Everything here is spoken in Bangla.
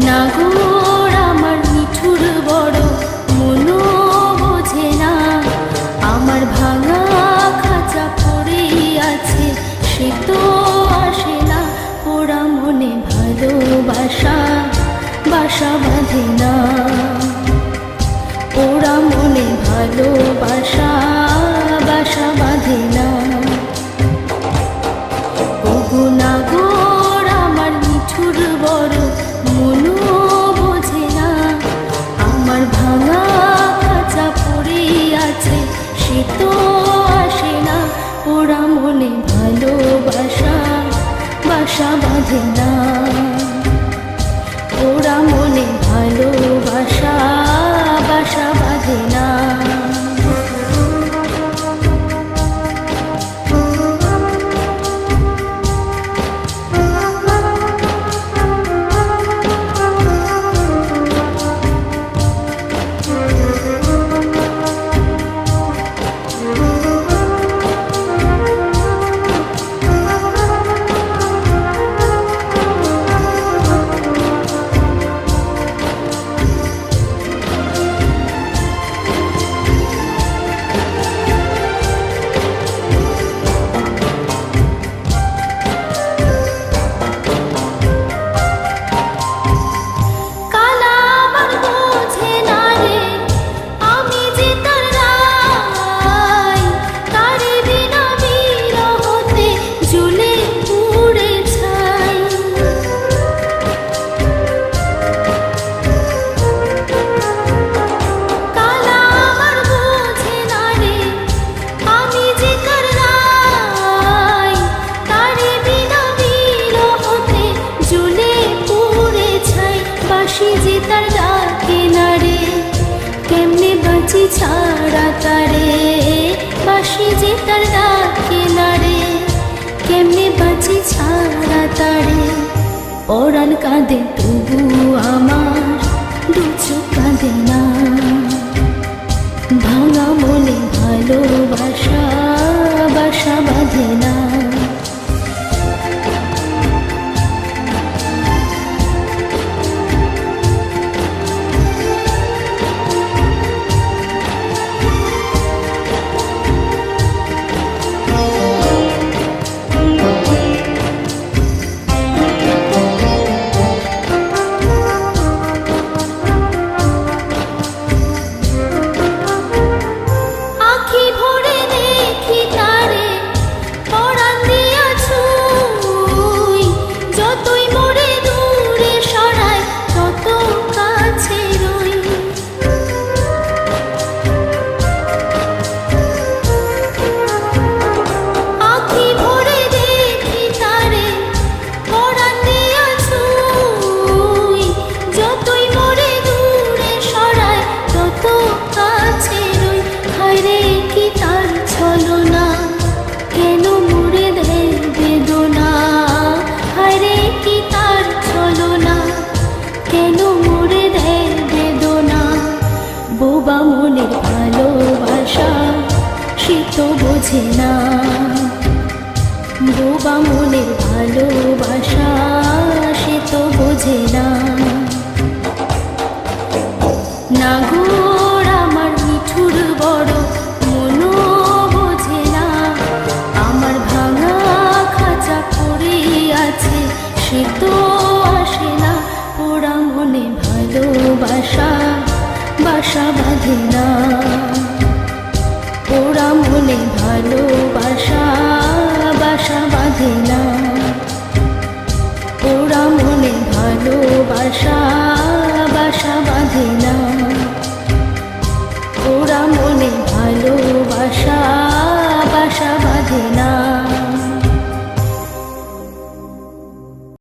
নাগর আমার নিঠুর বড় মনো বোঝে না, আমার ভাঙা খাঁচা পড়েই আছে, সে তো আসে না। ওরা মনে ভালোবাসা বাসা বাঁধে না, ওরা মনে ভালোবাসা বাসা বাঁধে না। ওগো নাগর আমার নিঠুর বড় মনো বোঝে না, আমার ভাঙা খাঁচা পড়েই আছে, সে তো আসে না। ওরা মনে ভালোবাসা বাসা বাঁধে না, ওরা মনে ভালোবাসা বাসা বাঁধে না। কেমনে বাঁচি ছাড়া তারে, বাঁশি যে তার ডাকে নারে, কেমনে বাঁচি ছাড়া তারে। পরাণ কাঁদে তবু আমার দু চোখ কাঁদে না, ভাঙা মনে ভালোবাসা বাসা বাঁধে না। বোবা মনের ভালোবাসা সে তো বোঝে না, বোবা মনের ভালোবাসা সে তো বোঝে না।